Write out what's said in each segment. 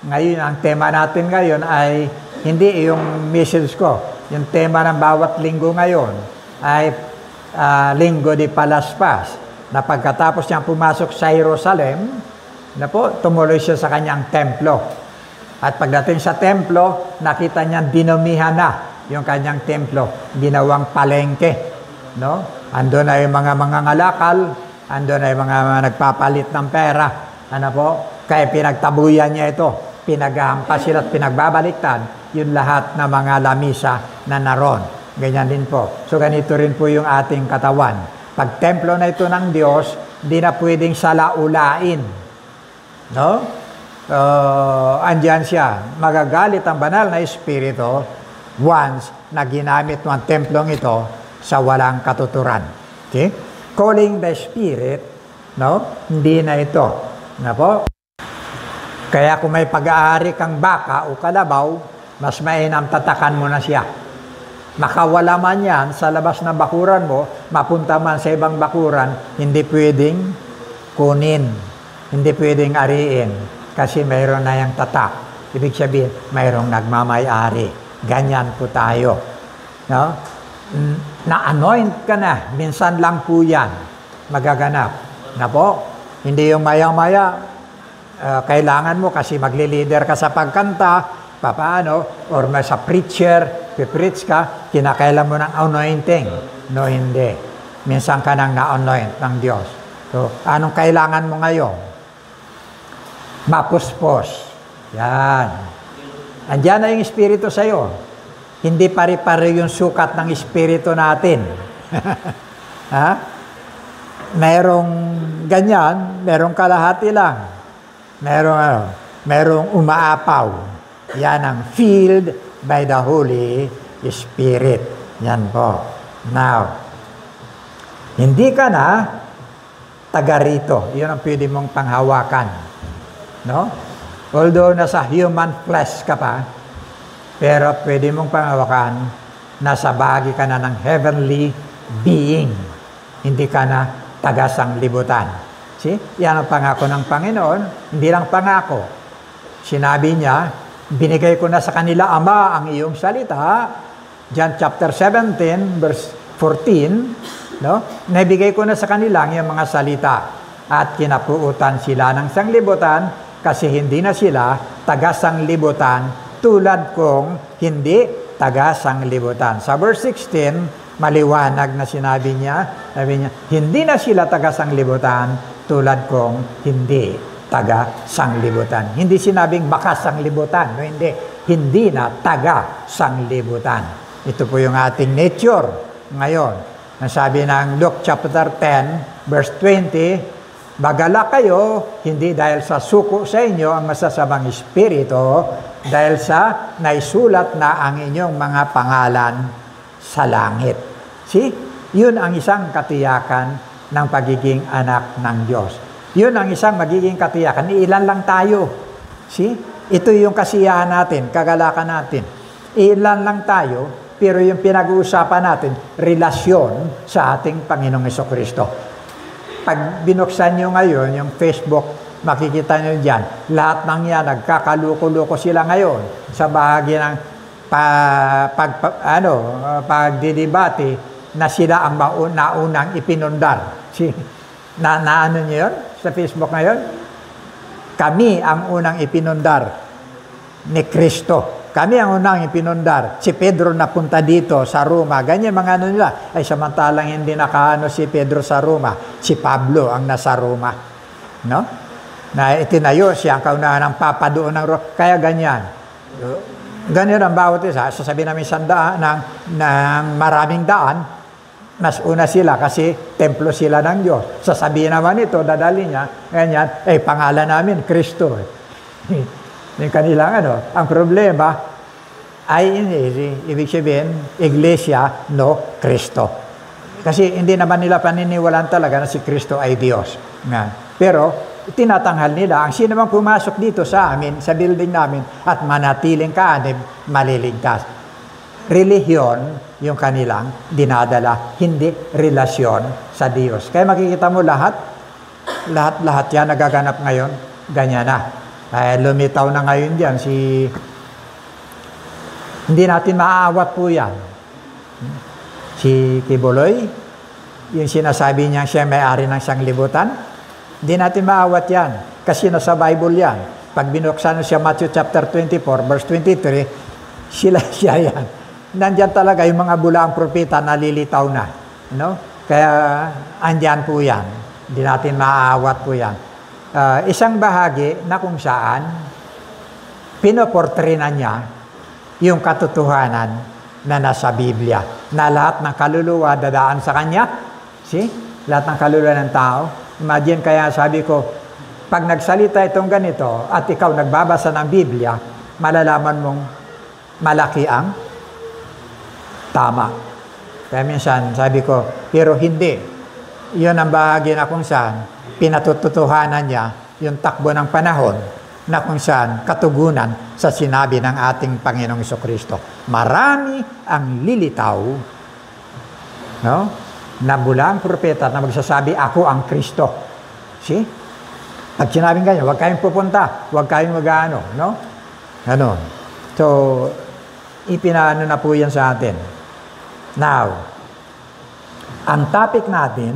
Ngayon, ang tema natin ngayon ay hindi yung message ko. Yung tema ng bawat linggo ngayon ay Linggo de Palaspas, na pagkatapos niyang pumasok sa Jerusalem, na po, tumuloy siya sa kanyang templo. At pagdating sa templo, nakita niya dinomihan na yung kanyang templo, ginawang palengke. No? Ando na yung mga ngalakal, ando na yung mga nagpapalit ng pera. Ano po? Kaya pinagtabuyan niya ito. Pinaghampas sila at pinagbabaliktad yung lahat ng mga lamisa na naroon. Ganyan din po. So ganito rin po yung ating katawan. Pag templo na ito ng Diyos, di na pwedeng salaulain. No? Andyan siya. Magagalit ang banal na Espiritu once na ginamit mo ang templong ito sa walang katuturan. Okay? Calling the Spirit, no? Hindi na ito. Na po? Kaya kung may pag-aari kang baka o kalabaw, mas mainam tatakan mo na siya. Makawala man yan sa labas ng bakuran mo, mapunta man sa ibang bakuran, hindi pwedeng kunin, hindi pwedeng ariin, kasi mayroon na yung tatak. Ibig sabihin, mayroong nagmamay-ari. Ganyan po tayo. No? Na-anoint ka na, minsan lang po yan magaganap. Na po, hindi yung maya-maya, kailangan mo kasi magli-leader ka sa pagkanta, papaano, or sa preacher, pipreach ka, kinakailan mo ng anointing. No, hindi. Minsan ka nang na-anoint ng Diyos. So, anong kailangan mo ngayon? Mapuspos. Yan. Andiyan na yung Espiritu sa'yo. Hindi pare-pare yung sukat ng Espiritu natin. Ha? Merong ganyan, merong kalahati lang. Merong umaapaw. Yan ang filled by the Holy Spirit. Yan po. Now, hindi ka na taga rito. Yun ang pwede mong panghawakan. No? Although nasa human flesh ka pa, pero pwede mong panghawakan, nasa bahagi ka na ng heavenly being. Hindi ka na taga sanglibutan. See? Yan ang pangako ng Panginoon. Hindi lang pangako. Sinabi niya, binigay ko na sa kanila, Ama, ang iyong salita. John chapter 17, verse 14. No? Nabigay ko na sa kanila ang iyong mga salita. At kinapuutan sila ng sanglibutan kasi hindi na sila taga-sanglibutan tulad kong hindi taga-sanglibutan. Sa verse 16, maliwanag na sinabi niya, hindi na sila taga-sanglibutan tulad kong hindi taga-sanglibutan. Hindi sinabing baka sanglibutan. No, hindi. Hindi na taga-sanglibutan. Ito po yung ating nature ngayon. Nasabi ng Luke chapter 10, verse 20, magala kayo, hindi dahil sa suko sa inyo ang masasamang espiritu, dahil sa naisulat na ang inyong mga pangalan sa langit. See? Yun ang isang katiyakan ng pagiging anak ng Diyos. Yun ang isang magiging katiyakan. Ilan lang tayo. See? Ito yung kasiyahan natin, kagalakan natin. Ilan lang tayo, pero yung pinag-uusapan natin, relasyon sa ating Panginoong Jesucristo. Pag binuksan nyo ngayon, yung Facebook, makikita nyo dyan, lahat ng yan, nagkakaluko-luko sila ngayon sa bahagi ng pagdidebate na sila ang naunang ipinundar. Ano nyo yun sa Facebook ngayon? Kami ang unang ipinundar ni Kristo. Kami ang unang ipinundar. Si Pedro napunta dito sa Roma. Ganyan mga ano nila. Ay samantalang hindi nakaano si Pedro sa Roma. Si Pablo ang nasa Roma. No? Na itinayo siya ang kaunahan ng Papa doon ng Roma. Kaya ganyan. Ganyan ang bawat isa. Sasabihin namin ng maraming daan. Mas una sila kasi templo sila ng Diyos. Sasabihin naman ito, dadali niya, ganyan, pangalan namin, Kristo. Yung kanilang ang problema ay ibig sabihin, Iglesia, no, Kristo. Kasi hindi naman nila paniniwalaan talaga na si Kristo ay Diyos. Pero, tinatanghal nila, ang sino mang pumasok dito sa amin, sa building namin, at manatiling kaanib, maliligtas. Relihiyon, yung kanilang dinadala, hindi relasyon sa Diyos. Kaya makikita mo lahat yan nagaganap ngayon, ganyan na. Lumitaw na ngayon dyan hindi natin maaawat po yan. Si Kibuloy, yung sinasabi niya siya may-ari ng sanglibutan, hindi natin maawat yan. Kasi nasa Bible yan. Pag binuksan siya Matthew chapter 24, verse 23, siya yan. Nandyan talaga yung mga bulaang propeta nalilitaw na. Kaya andyan po yan. Hindi natin maaawat po yan. Isang bahagi na kung saan pinoportrina niya yung katotohanan na nasa Biblia, na lahat ng kaluluwa dadaan sa Kanya. See? Lahat ng kaluluwa ng tao. Imagine, kaya sabi ko, pag nagsalita itong ganito at ikaw nagbabasa ng Biblia, malalaman mong malaki ang tama. Kaya minsan sabi ko, pero hindi. Yun ang bahagi na kung saan pinatututuhanan niya yung takbo ng panahon na kung saan katugunan sa sinabi ng ating Panginoong Jesucristo. Marami ang lilitaw, na bulang propeta na magsasabi, ako ang Kristo. See? Pag sinabing ganyan, huwag kayong pupunta, huwag kayong mag-ano, So, ipinaano na po yan sa atin. Now, ang topic natin,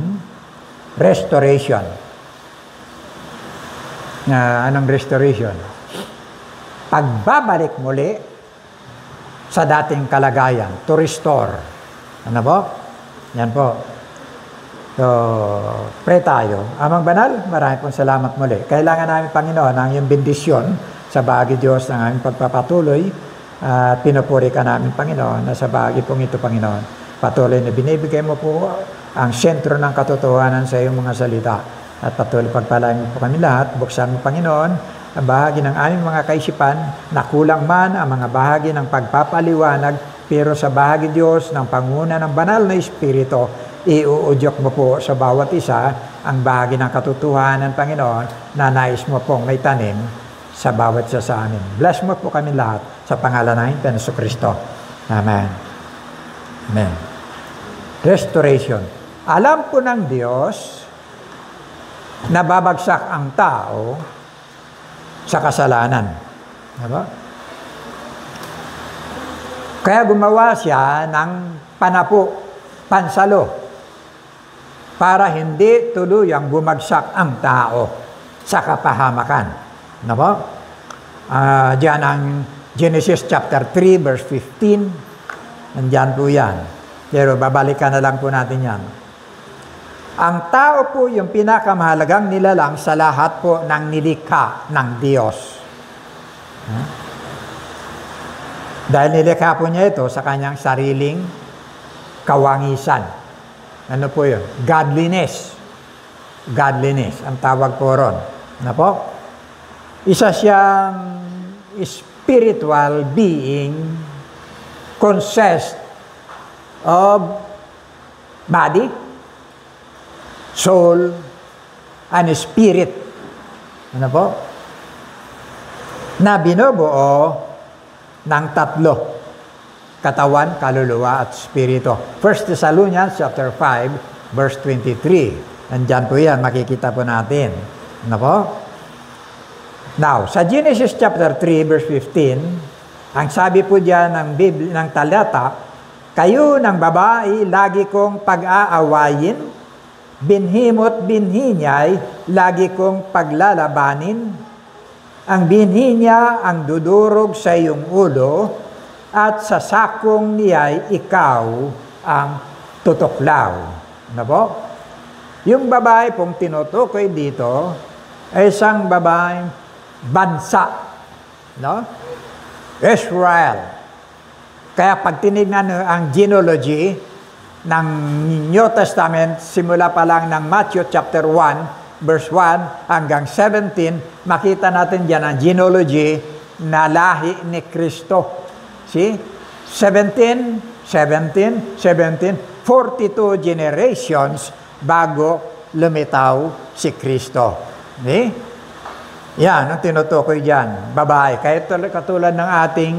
restoration. Anong restoration? Pagbabalik muli sa dating kalagayan, to restore. Ano po? Yan po. So, pray tayo. Amang banal, marami pong salamat muli. Kailangan namin, Panginoon, ang iyong bendisyon sa bahagi Diyos ng aming pagpapatuloy. At pinupuri ka namin, Panginoon, na sa bahagi pong ito, Panginoon, patuloy na binibigay mo po ang sentro ng katotohanan sa iyong mga salita. At patuloy pagpalain mo po kami lahat. Buksan mo, Panginoon, ang bahagi ng aming mga kaisipan na kulang man ang mga bahagi ng pagpapaliwanag, pero sa bahagi Diyos ng panguna ng banal na Espiritu, iuudyok mo po sa bawat isa ang bahagi ng katotohanan, Panginoon, na nais mo pong may tanim sa bawat isa sa amin. Bless mo po kami lahat sa pangalan ng Panginoon Kristo. Amen. Amen. Restoration. Alam po ng Diyos na babagsak ang tao sa kasalanan. Diba? Kaya gumawa siya ng pansalo para hindi tuluyang bumagsak ang tao sa kapahamakan. Diba? Diyan ang Genesis chapter 3 verse 15. Nandyan po yan. Pero babalikan na lang po natin yan. Ang tao po yung pinakamahalagang nilalang sa lahat po ng nilikha ng Diyos. Dahil nilikha po niya ito sa kanyang sariling kawangisan. Ano po yun? Godliness. Godliness, ang tawag po ron. Ano po? Isa siyang spiritual being consists of body, soul, and spirit. Ano po? Na binubuo ng tatlo. Katawan, kaluluwa, at spirito. 1 Thessalonians chapter 5, verse 23. Nandyan po yan, makikita po natin. Ano po? Now, sa Genesis chapter 3, verse 15, ang sabi po dyan ng talata, kayo ng babae, lagi kong pag-aawayin, binhi mo't binhi niya'y lagi kong paglalabanin. Ang binhi niya ang dudurog sa iyong ulo, at sa sakong niya'y ikaw ang tutuklaw. Ano po? Yung babae pong tinutukoy dito ay isang babaeng bansa. No? Israel. Kaya pag tinignan ang genealogy ng New Testament, simula pa lang ng Matthew chapter 1, verse 1 hanggang 17, makita natin dyan ang genealogy na lahi ni Kristo. See? 42 generations bago lumitaw si Kristo. See? Yan, ang tinutukoy dyan. Babae. Kaya katulad ng ating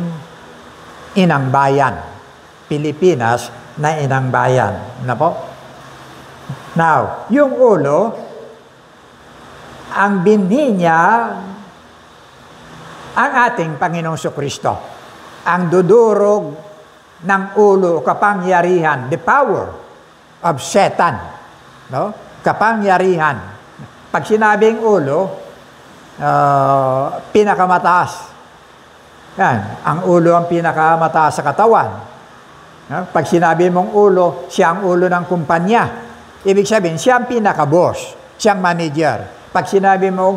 inang bayan. Pilipinas na inang bayan. Na po? Now, yung ulo, ang binhi niya ang ating Panginoong Kristo, ang dudurog ng ulo, kapangyarihan, the power of Satan. No? Kapangyarihan. Pag sinabing ulo, pinakamataas. Yan, ang ulo ang pinakamataas sa katawan. No? Pag sinabi mong ulo, siya ang ulo ng kumpanya. Ibig sabihin, siya ang pinaka-boss, siya ang manager. Pag sinabi mong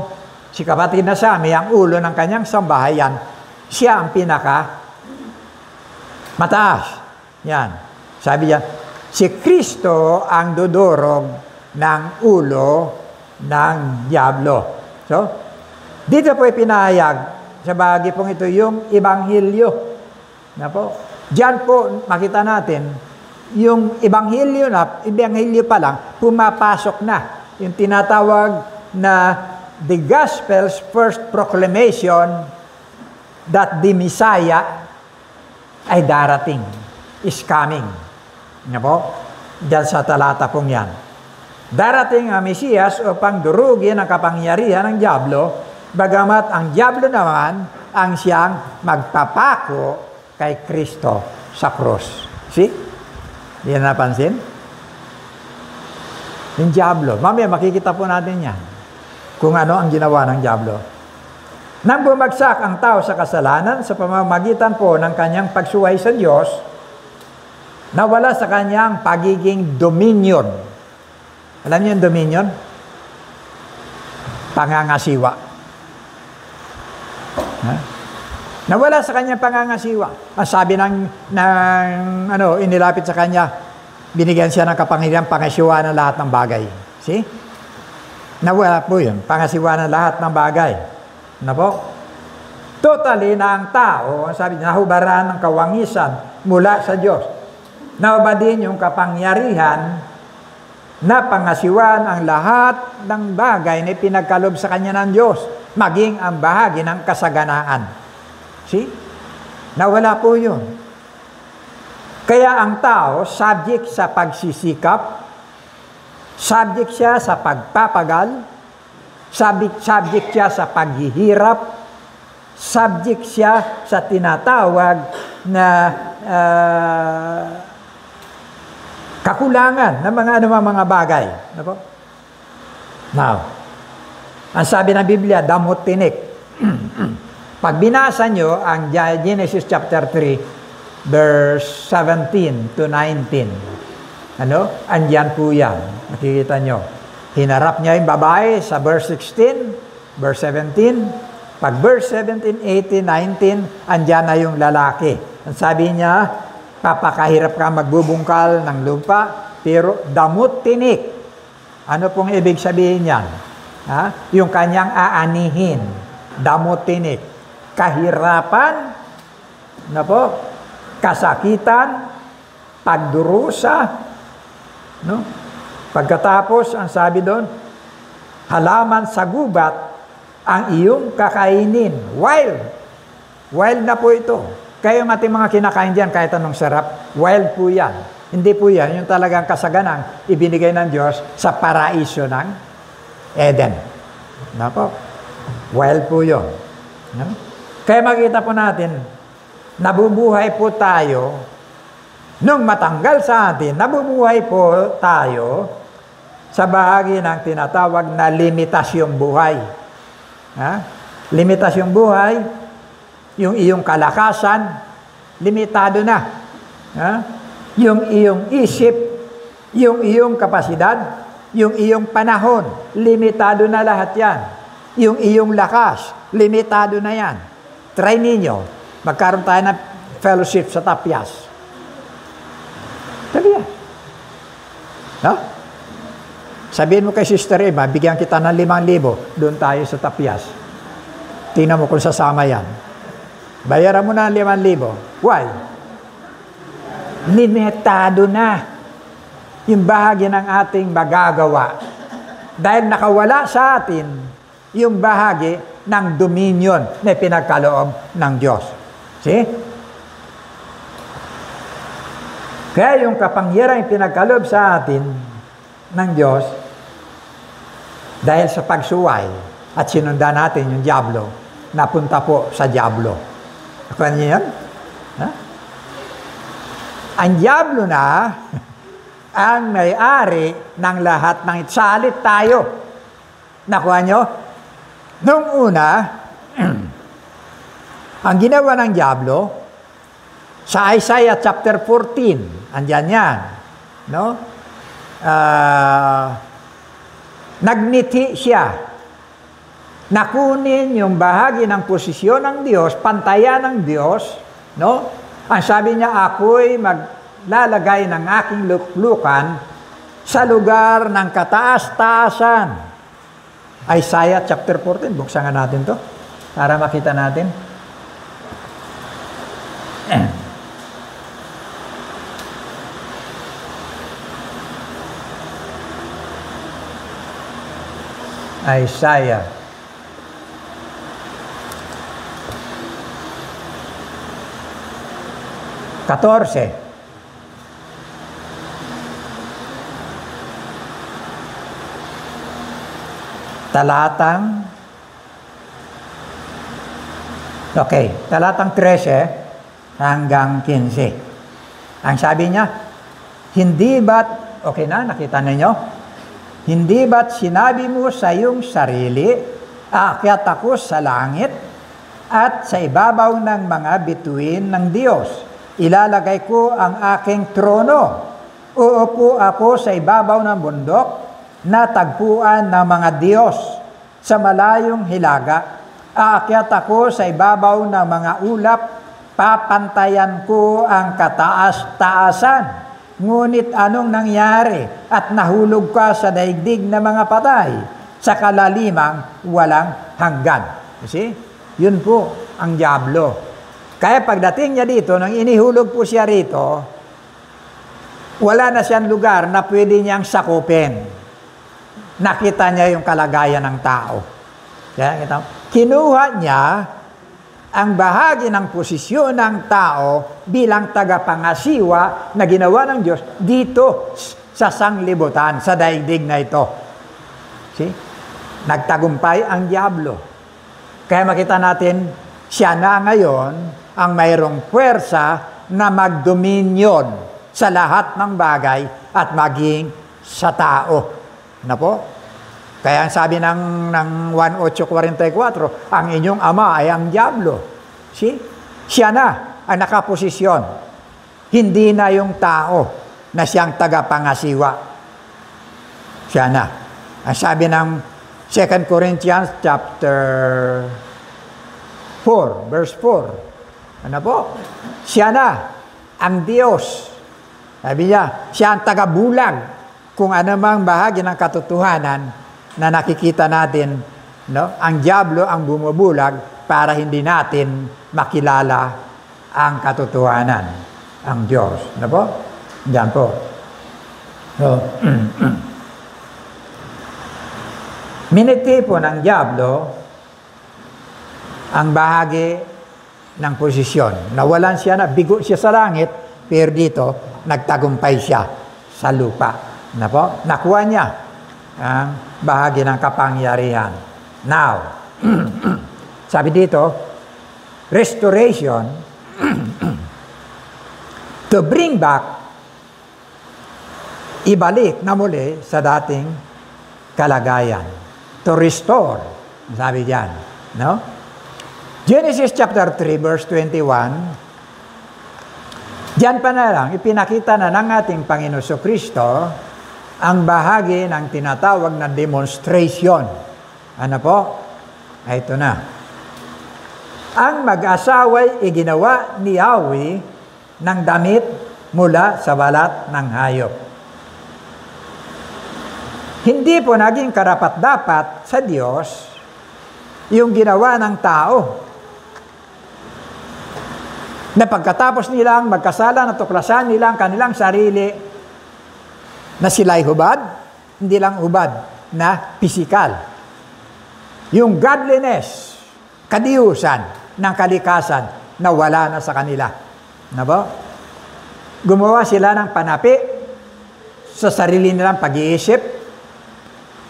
si kapatid na Sammy, ang ulo ng kanyang sambahayan, siya ang pinaka mataas. Yan. Sabi niya, si Kristo ang dudurog ng ulo ng diablo. So, dito po ipinahayag sa bahagi pong ito yung Ebanghelyo. Na po, diyan po makita natin yung Ebanghelyo pa lang, pumapasok na yung tinatawag na the Gospel's first proclamation that the Messiah ay darating, is coming. Nga po? Diyan sa talata pong yan. Darating ang Mesiyas upang durugin ang kapangyarihan ng diablo, bagamat ang diablo naman ang siyang magpapako kay Kristo sa krus. See? Di na napansin? Yung diablo. Mamaya makikita po natin yan. Kung ano ang ginawa ng diablo. Nang bumagsak ang tao sa kasalanan sa pamamagitan po ng kanyang pagsuway sa Diyos, nawala sa kanyang pagiging dominion. Alam niyo yung dominion? Pangangasiwa. Ha? Nawala sa kanyang pangangasiwa. Ang sabi inilapit sa kanya, binigyan siya ng kapangyarihan pangasiwa ng lahat ng bagay. See? Nawala po yun, pangasiwa ng lahat ng bagay. Na po? Totally na ang tao, sabi niya, nahubaran ng kawangisan mula sa Diyos. Naubad din yung kapangyarihan na pangasiwan ang lahat ng bagay na pinagkalob sa kanya ng Diyos, maging ang bahagi ng kasaganaan. See? Nawala po yun. Kaya ang tao, subject sa pagsisikap, subject siya sa pagpapagal, subject siya sa paghihirap, subject siya sa tinatawag na kakulangan ng mga bagay. Now, ang sabi ng Biblia, damot tinik. Pag binasa nyo ang Genesis chapter 3, verse 17 to 19, andyan po yan. Makikita nyo. Hinarap niya yung babae sa verse 16, verse 17. Pag verse 17, 18, 19, andyan na yung lalaki. Ang sabi niya, papakahirap ka magbubungkal ng lupa, pero damot tinik. Ano pong ibig sabihin yan? Yung kanyang aanihin. Damot tinik. Kahirapan, kasakitan, pagdurusa, Pagkatapos, ang sabi doon, halaman sa gubat ang iyong kakainin. Wild. Wild na po ito. Kaya yung ating mga kinakain dyan, kahit anong sarap, wild po yan. Hindi po yan, yung talagang kasaganang ibinigay ng Diyos sa paraiso ng Eden. Wild po yun. Kaya makita po natin, nabubuhay po tayo, nung matanggal sa atin, nabubuhay po tayo sa bahagi ng tinatawag na limitasyong buhay. Limitasyong buhay, yung iyong kalakasan, limitado na. Yung iyong isip, yung iyong kapasidad, yung iyong panahon, limitado na lahat yan. Yung iyong lakas, limitado na yan. Try ninyo, magkaroon tayo ng fellowship sa Tapyas. Sabi yan. Sabihin mo kay Sister Eva, bigyan kita ng 5,000, doon tayo sa Tapyas. Tingnan mo kung sasama yan. Bayaran mo na 5,000. Why? Limitado na yung bahagi ng ating magagawa. Dahil nakawala sa atin yung bahagi ng dominion na pinagkaloob ng Diyos. See? Kaya yung kapangyarang pinagkaloob sa atin ng Diyos, dahil sa pagsuway at sinundan natin yung diablo, napunta po sa diablo. Nakuha niyo yan? Ha? Ang diablo na ang may-ari ng lahat ng salit tayo. Nakuha niyo? Noong una, ang ginawa ng diablo, sa Isaiah chapter 14, andyan yan, no? Nagniti siya na kunin yung bahagi ng posisyon ng Diyos, pantayan ng Diyos, no? Ang sabi niya, ako'y maglalagay ng aking luklukan sa lugar ng kataas-taasan. Isaiah chapter 14, buksan nga natin to para makita natin. Isaiah. Talatang 13 hanggang 15. Ang sabi niya, hindi ba't, okay na, nakita ninyo? Hindi ba't sinabi mo sa iyong sarili, aakyat ako sa langit at sa ibabaw ng mga bituin ng Diyos. Ilalagay ko ang aking trono. Uupo ako sa ibabaw ng bundok na tagpuan ng mga Diyos sa malayong hilaga. Aakyat ako sa ibabaw ng mga ulap, papantayan ko ang kataas-taasan. Ngunit anong nangyari at nahulog ka sa daigdig na mga patay sa kalalimang walang hanggan. You see? Yun po ang diablo. Kaya pagdating niya dito, nang inihulog po siya rito, wala na siyang lugar na pwede niyang sakupin. Nakita niya yung kalagayan ng tao. Kaya kinuha niya ang bahagi ng posisyon ng tao bilang tagapangasiwa na ginawa ng Diyos dito sa sanglibutan, sa daigdig na ito. See? Nagtagumpay ang diablo. Kaya makita natin, siya na ngayon ang mayroong puwersa na magdominyon sa lahat ng bagay at maging sa tao. Na po? Kaya ang sabi ng 1:8:44, ang inyong ama ay ang diablo. See? Siya na ang nakaposisyon. Hindi na yung tao na siyang tagapangasiwa. Siya na. Ang sabi ng 2 Corinthians chapter 4, verse 4. Ano po? Siya na ang Diyos. Sabi niya, siya ang tagabulag kung anumang bahagi ng katotohanan na nakikita natin, no? Ang diablo ang bumubulag para hindi natin makilala ang katotohanan, ang Diyos. Ano po? Diyan po. So, miniti po ng diablo ang bahagi ng posisyon. Nawalan siya na, bigo siya sa langit, pero dito, nagtagumpay siya sa lupa. Ano po? Nakuha niya ang bahagi ng kapangyarihan. Now, sabi dito, restoration, to bring back, ibalik na muli sa dating kalagayan. To restore, sabi diyan, no? Genesis chapter 3, verse 21, diyan pa na lang, ipinakita na ng ating Panginoon Kristo ang bahagi ng tinatawag na demonstration. Ano po? Ito na. Ang mag-asawa'y iginawa ni Yahweh ng damit mula sa balat ng hayop. Hindi po naging karapat-dapat sa Diyos yung ginawa ng tao. Na pagkatapos nilang magkasala, natuklasan nilang kanilang sarili na sila'y hubad, hindi lang hubad na pisikal. Yung godliness, kadiyusan ng kalikasan na wala na sa kanila. Na ba? Gumawa sila ng panapi sa sarili nilang pag-iisip,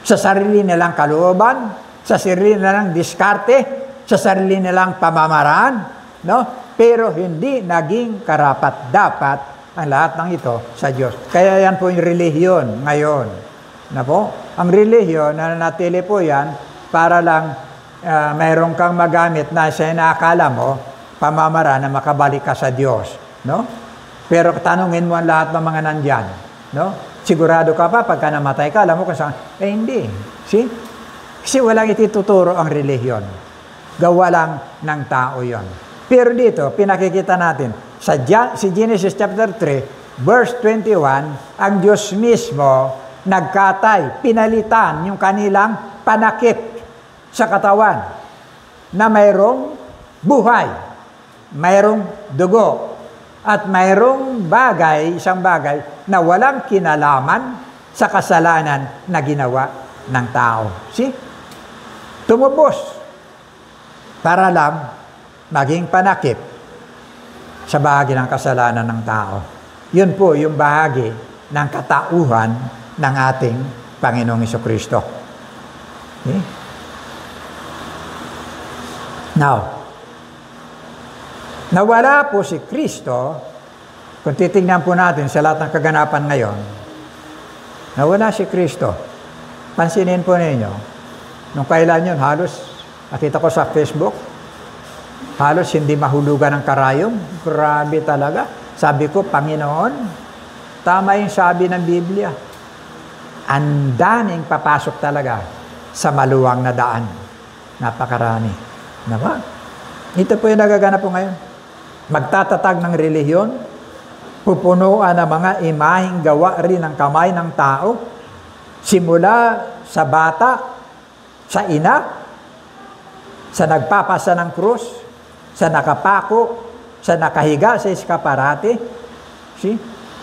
sa sarili nilang kalooban, sa sarili nilang diskarte, sa sarili nilang pamamaraan, no? Pero hindi naging karapat-dapat ang lahat ng ito sa Diyos. Kaya yan po yung relihiyon ngayon. Na po? Ang relihiyon, nananatili po yan para lang mayroon kang magamit na siya inaakala mo, pamamaraan na makabalik ka sa Diyos. No? Pero tanungin mo ang lahat ng mga nandyan. No? Sigurado ka pa, pagka namatay ka, alam mo kung saan. Hindi. See? Kasi walang ituturo ang relihiyon. Gawa lang ng tao yon. Pero dito, pinakikita natin, si Genesis chapter 3, verse 21, ang Diyos mismo nagkatay, pinalitan yung kanilang panakip sa katawan na mayroong buhay, mayroong dugo, at mayroong isang bagay na walang kinalaman sa kasalanan na ginawa ng tao. See? Tumubos para lang maging panakip sa bahagi ng kasalanan ng tao. Yun po yung bahagi ng katauhan ng ating Panginoong Jesucristo. Okay? Now, nawala po si Kristo, kung titignan po natin sa lahat ng kaganapan ngayon, nawala si Kristo. Pansinin po ninyo, nung kailan yun, halos, nakita ko sa Facebook, halos hindi mahulugan ng karayom. Grabe talaga. Sabi ko, Panginoon, tama yung sabi ng Biblia. Ang daming papasok talaga sa maluwang na daan. Napakarami. Diba? Ito po yung nagaganap po ngayon. Magtatatag ng relihiyon, pupunuan ng mga imaheng gawa rin ng kamay ng tao, simula sa bata, sa ina, sa nagpapasa ng krus, sa nakapako, sa nakahiga sa eskaparate. See?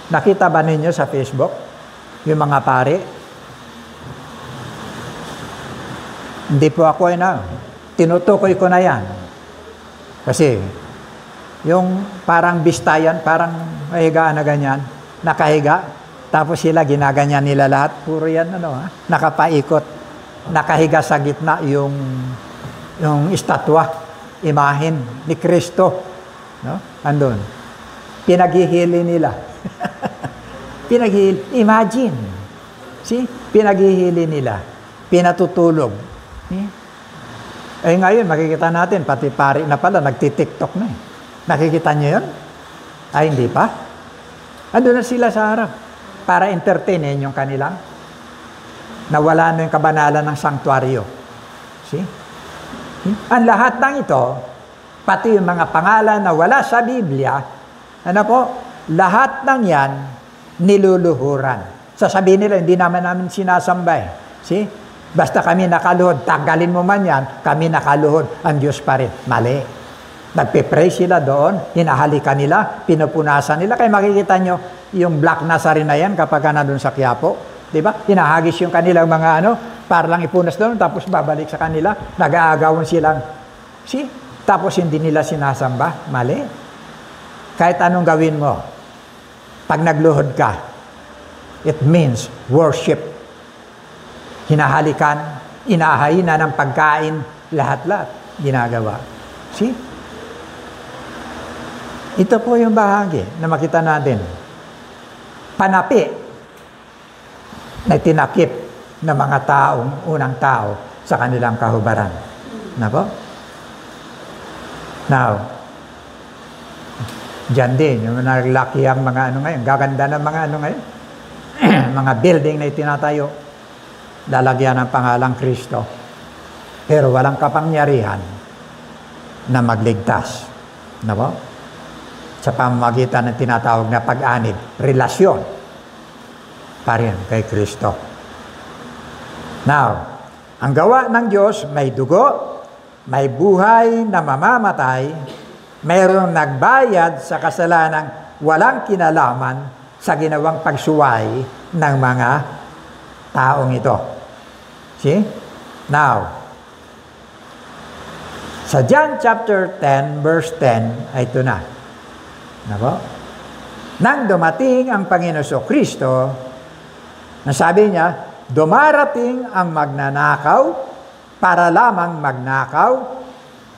Nakita ba ninyo sa Facebook? Yung mga pare? Hindi po ako tinutukoy ko na yan. Kasi, yung parang bistayan, parang mahigaan na ganyan, nakahiga, tapos sila ginaganyan nila lahat, puro yan, nakapaikot, nakahiga sa gitna yung estatwa, imahin ni Kristo. No? Andun. Pinaghihili nila. Imagine. See? Pinaghihili nila. Pinatutulog. Eh ngayon, makikita natin, pati pari na pala, nagti-TikTok na eh. Nakikita nyo yun? Ay, hindi pa? Andun na sila sa harap para entertainin yung kanilang. Nawala na yung kabanalan ng sanktuaryo. See? Ang lahat ng ito, pati yung mga pangalan na wala sa Biblia, lahat ng yan, niluluhuran. Sasabihin nila, hindi namin sinasambay. See? Basta kami nakaluhod, tanggalin mo man yan, kami nakaluhod, ang Diyos pa rin. Mali. Nagpe-pray sila doon, hinahalikan nila, pinupunasan nila. Kaya makikita nyo, yung Black Nazarene na yan, kapag ka na doon sa Quiapo, diba? Hinahagis yung kanilang mga para lang ipunas doon, tapos babalik sa kanila, nag-aagawan silang, see? Tapos hindi nila sinasamba. Mali. Kahit anong gawin mo, pag nagluhod ka, it means worship. Hinahalikan, inahayina ng pagkain, lahat-lahat ginagawa. See? Ito po yung bahagi na makita natin. Panapi na tinakip ng mga unang tao sa kanilang kahubaran. Nako? Now, dyan din, yung naglaki ang mga ngayon, gaganda ng mga ngayon, mga building na itinatayo, lalagyan ng pangalang Kristo. Pero walang kapangyarihan na magligtas. Nako? Sa pamamagitan ng tinatawag na pag-anib, relasyon pa rin kay Kristo. Now, ang gawa ng Diyos may dugo, may buhay na mamamatay, mayroong nagbayad sa kasalanang walang kinalaman sa ginawang pagsuway ng mga taong ito. See? Now, sa John chapter 10, verse 10, ay ito na. Nako? Nang dumating ang Panginoon Kristo, nasabi niya, dumarating ang magnanakaw para lamang magnakaw,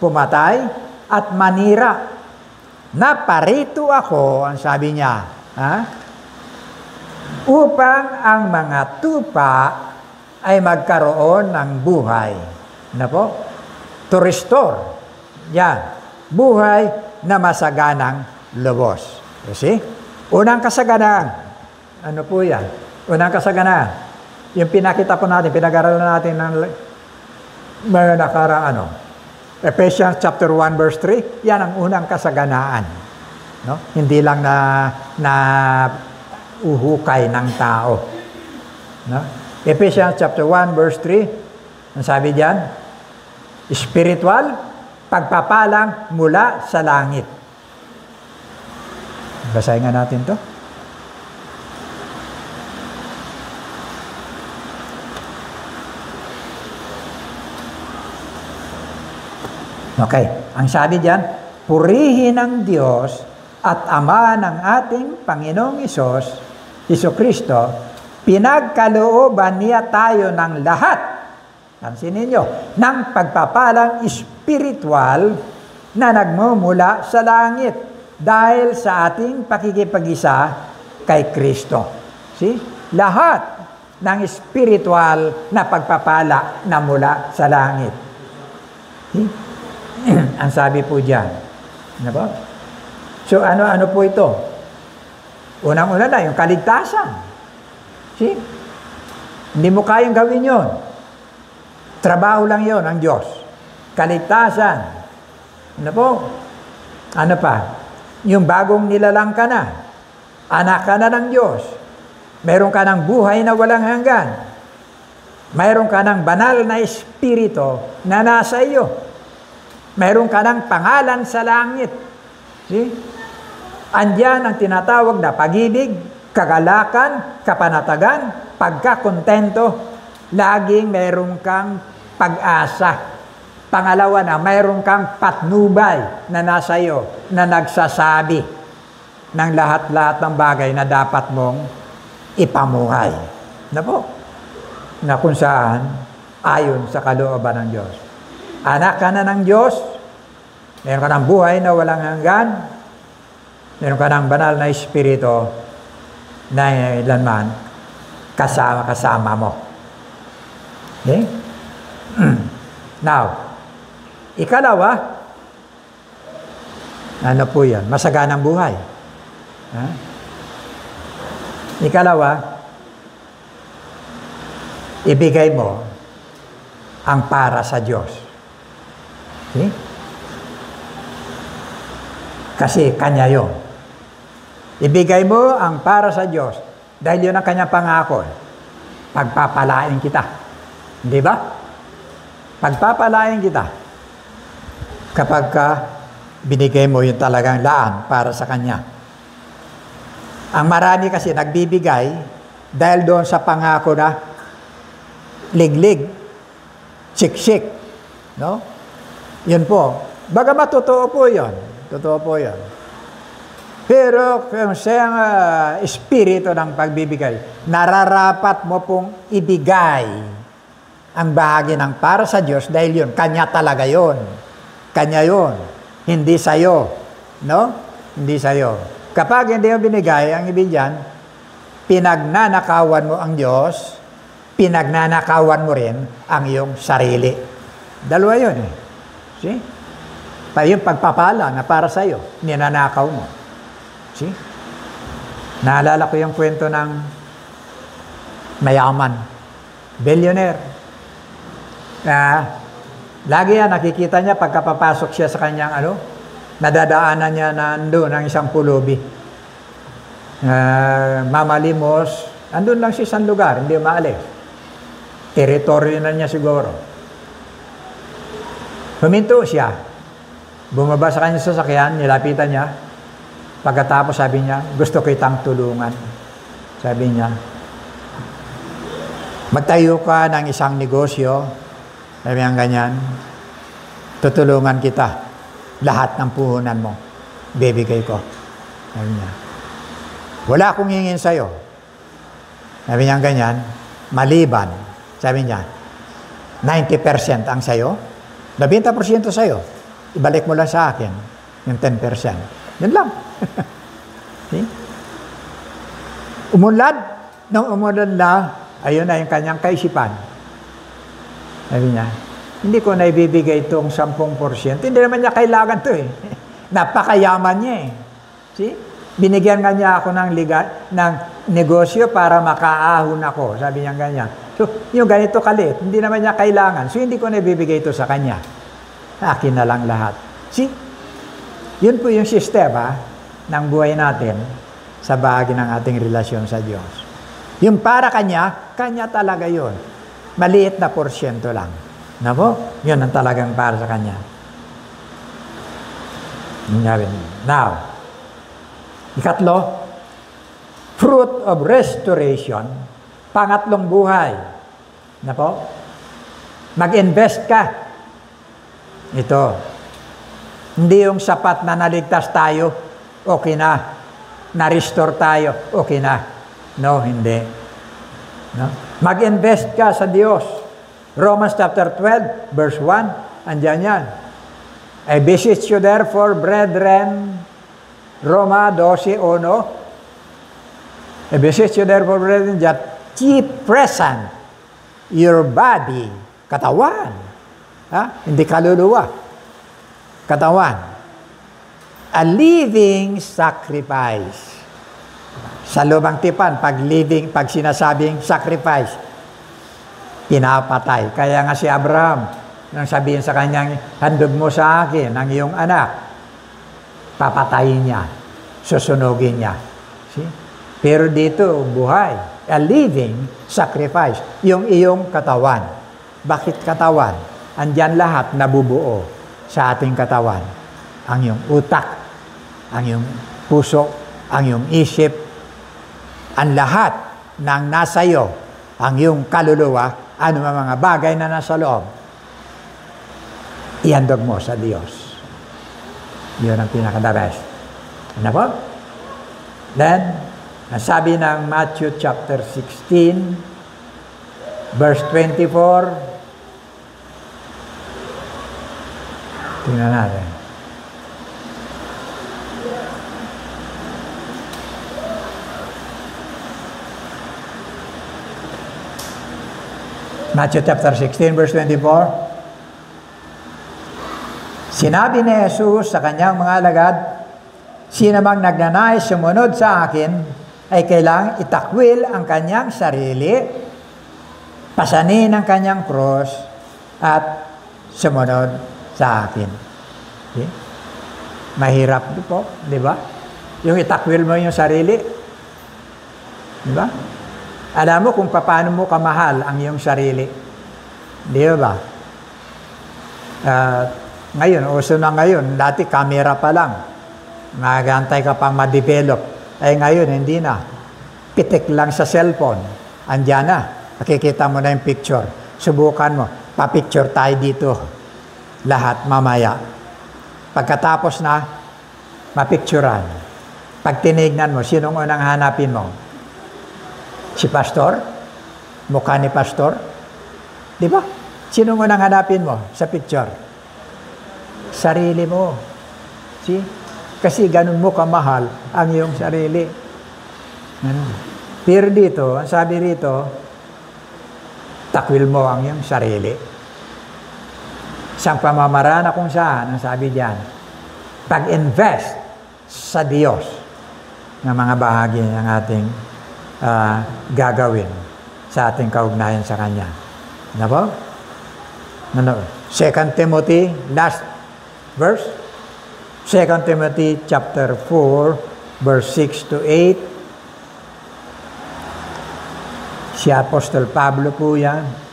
pumatay at manira. Naparito ako, ang sabi niya, upang ang mga tupa ay magkaroon ng buhay. Na po? To restore. Yan. Buhay na masaganang lubos. You see? Unang kasaganaan. Ano po yan? Unang kasaganaan. Yung pinakita po natin, pinag-aralan natin ng mga nakarang Ephesians chapter 1 verse 3, yan ang unang kasaganaan. No? Hindi lang na uhukay ng tao. No? Ephesians chapter 1 verse 3, ang sabi diyan, spiritual, pagpapalang mula sa langit. Basahin nga natin to. Okay, ang sabi diyan, purihin ang Diyos at Ama ng ating Panginoong Jesucristo, pinagkalooban niya tayo ng lahat, pansinin niyo, ng pagpapalang espiritual na nagmumula sa langit dahil sa ating pakikipag-isa kay Kristo. See? Lahat ng spiritual na pagpapala na mula sa langit. See? Ang sabi po diyan. Ano ba? So ano po ito? Unang-una na, yung kaligtasan. See? Hindi mo kayang gawin yon. Trabaho lang yon ang Diyos. Kaligtasan. Ano po? Ano pa? Yung bagong nilalang ka na. Anak ka na ng Diyos. Meron ka ng buhay na walang hanggan. Meron ka ng banal na espiritu na nasa iyo. Meron ka ng pangalan sa langit. See? Andiyan ang tinatawag na pag-ibig, kagalakan, kapanatagan, pagkakontento. Laging meron kang pag-asa. Pangalawa na, meron kang patnubay na nasa iyo, na nagsasabi ng lahat-lahat ng bagay na dapat mong ipamuhay. Na po? Na kung saan, ayon sa kalooban ng Diyos. Anak ka na ng Diyos, meron ka ng buhay na walang hanggan, meron ka ng banal na espiritu na ilanman kasama mo. Okay? Now, ikalawa, ano po yan? Masaganang buhay. Ikalawa, ibigay mo ang para sa Diyos. Okay? Kasi Kanya yun. Ibigay mo ang para sa Diyos dahil yun ang Kanyang pangako. Pagpapalain kita. Di ba? Pagpapalain kita. Kapag binigay mo yung talagang laan para sa Kanya. Ang marami kasi nagbibigay dahil doon sa pangako na liglig, siksik, no? Yun po. Bagamat totoo po yun. Totoo po yun. Pero kung siyang espiritu ng pagbibigay, nararapat mo pong ibigay ang bahagi ng para sa Diyos dahil yun, Kanya talaga yun. Kanya yun. Hindi sa'yo. No? Hindi sa'yo. Kapag hindi mo binigay, ang ibig diyan, pinagnanakawan mo ang Diyos, pinagnanakawan mo rin ang iyong sarili. Dalawa yun eh. See? Yung pagpapala na para sa'yo, ninanakaw mo. See? Naalala ko yung kwento ng mayaman, billionaire. Lagi yan, nakikita niya pagkapapasok siya sa kanyang nadadaanan niya na andun ang isang pulubi. Mamalimos, andun lang siya isang lugar, hindi maalis. Teritoryo na niya siguro. Huminto siya. Bumaba sa kanyang sasakyan, nilapitan niya. Pagkatapos sabi niya, gusto kitang tulungan. Sabi niya, magtayo ka ng isang negosyo. Sabi niya ganyan, tutulungan kita. Lahat ng puhunan mo, bibigay ko. Sabi niya, wala akong hingin sa'yo. Sabi niya ganyan, maliban. Sabi niya, 90% ang sa'yo, 90% sa'yo. ibalik mo lang sa akin yung 10%. Yun lang. See? Nung umunlad na, ayun na yung kanyang kaisipan. Sabi niya, hindi ko na ibibigay itong 10%. Hindi naman niya kailangan to eh. Napakayaman niya eh. See? Binigyan nga niya ako ng negosyo para makaahon ako. Sabi niya ganyan. So, yung ganito kalit, hindi naman niya kailangan. So, hindi ko na ibibigay ito sa kanya. Akin na lang lahat. See? Yun po yung sistema ng buhay natin sa bahagi ng ating relasyon sa Diyos. Yung para kanya, kanya talaga yun. Maliit na porsyento lang. Na po? Yun ang talagang para sa kanya. Now, ikatlo, fruit of restoration, pangatlong buhay. Na po? Mag-invest ka. Ito. Hindi yung sapat na naligtas tayo, okay na. Na-restore tayo, okay na. No, hindi. No? Mag-invest ka sa Diyos. Romans chapter 12, verse 1, andyan yan. I beseech you therefore, brethren, Roma 12:1, I beseech you therefore, brethren, that keep present your body, katawan, hindi kaluluwa, katawan, a living sacrifice. Sa Lumang Tipan, pag sinasabing sacrifice, pinapatay. Kaya nga si Abraham, nang sabihin sa kanyang, handog mo sa akin ang iyong anak, papatayin niya, susunugin niya. See? Pero dito, buhay, a living sacrifice, yung iyong katawan. Bakit katawan? Andyan lahat nabubuo sa ating katawan. Ang iyong utak, ang iyong puso, ang iyong isip, ang lahat ng nasa iyo, ang iyong kaluluwa, ano mga bagay na nasa loob, ihandog mo sa Diyos. Yun ang pinaka-the best. Ano po? Then, sabi ng Matthew chapter 16, verse 24, tingnan natin. Matthew chapter 16, verse 24. Sinabi ni Jesus sa kanyang mga alagad, sino mang nagnanais sumunod sa akin, ay kailangang itakwil ang kanyang sarili, pasanin ang kanyang cross, at sumunod sa akin. Okay? Mahirap po, di ba? Yung itakwil mo yung sarili. Di ba? Alam mo kung paano mo kamahal ang iyong sarili. Di ba? Ngayon, uso na ngayon. Dati, camera pa lang. Magantay ka pang ma-develop. Ay ngayon, hindi na. Pitik lang sa cellphone. Andiyan na. Makikita mo na yung picture. Subukan mo. Pa-picture tayo dito. Lahat mamaya. Pagkatapos na, mapicturan. Pag tinignan mo, sinong unang hanapin mo? Si pastor? Mukha ni pastor? Di ba? Sino mo nang hanapin mo sa picture? Sarili mo. See? Kasi ganun mo kamahal ang iyong sarili. Pero dito, ang sabi rito, takwil mo ang iyong sarili. Isang pamamaraan na kung saan, ang sabi diyan, pag-invest sa Diyos ng mga bahagi ng ating gagawin sa ating kaugnayan sa Kanya. Ano po? Ano? 2 Timothy, last verse. 2 Timothy chapter 4, verse 6 to 8. Si Apostol Pablo po yan.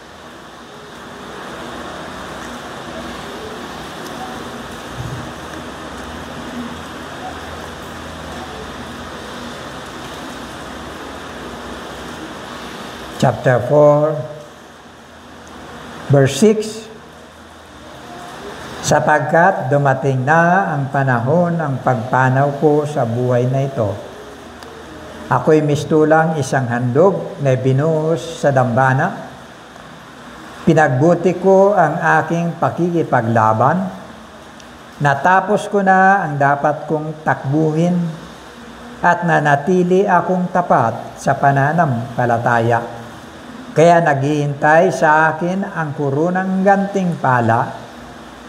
Chapter 4, verse 6, sapagkat dumating na ang panahon ng pagpanaw ko sa buhay na ito. Ako'y mistulang isang handog na binuhos sa dambana. Pinagbuti ko ang aking pakikipaglaban. Natapos ko na ang dapat kong takbuhin at nanatili akong tapat sa pananampalataya. Kaya naghihintay sa akin ang kurunang gantimpala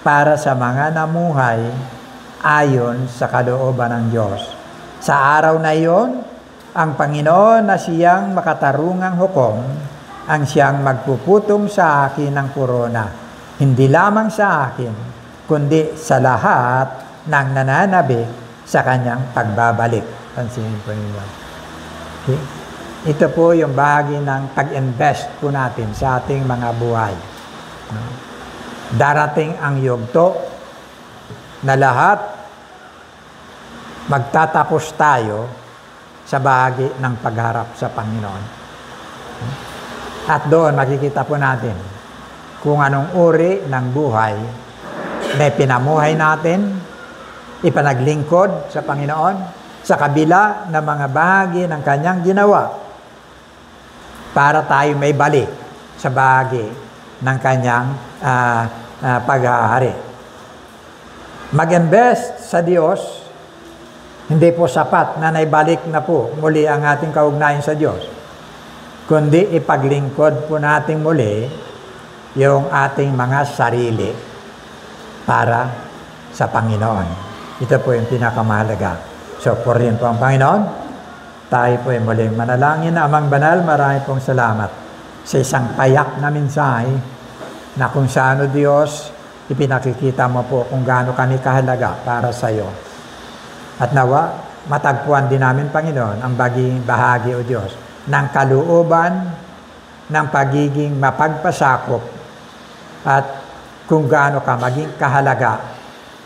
para sa mga namuhay ayon sa kalooban ng Diyos. Sa araw na iyon, ang Panginoon na siyang makatarungang hukom ang siyang magpuputong sa akin ng korona, hindi lamang sa akin, kundi sa lahat ng nananabi sa kanyang pagbabalik. Pansinin po ninyo. Okay? Ito po yung bahagi ng pag-invest po natin sa ating mga buhay. Darating ang yugto na lahat magtatapos tayo sa bahagi ng pagharap sa Panginoon. At doon makikita po natin kung anong uri ng buhay na pinamuhay natin, ipanaglingkod sa Panginoon, sa kabila ng mga bahagi ng kanyang ginawa para tayo may balik sa bahagi ng kanyang paghahari. Mag-invest sa Diyos, hindi po sapat na naibalik na po muli ang ating kaugnayan sa Diyos, kundi ipaglingkod po natin muli yung ating mga sarili para sa Panginoon. Ito po yung pinakamahalaga. So, purihin po ang Panginoon. Tayo po ay muling manalangin. Amang Banal, marami pong salamat sa isang payak na mensahe na kung saan, o Diyos, ipinakikita mo po kung gaano kami kahalaga para sa iyo. At nawa, matagpuan din namin, Panginoon, ang baging bahagi, o Diyos, ng kalooban, ng pagiging mapagpasakop, at kung gaano ka maging kahalaga,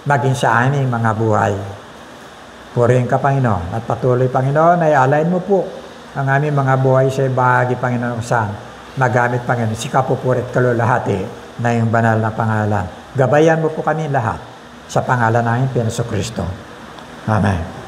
maging sa aming mga buhay. Purihin ka, Panginoon, at patuloy, Panginoon, ay alain mo po ang aming mga buhay sa bahagi, Panginoon, saan magamit, Panginoon, si kapupurit kalulahati na yung banal na pangalan. Gabayan mo po kami lahat sa pangalan ng Panginoon Kristo. Amen.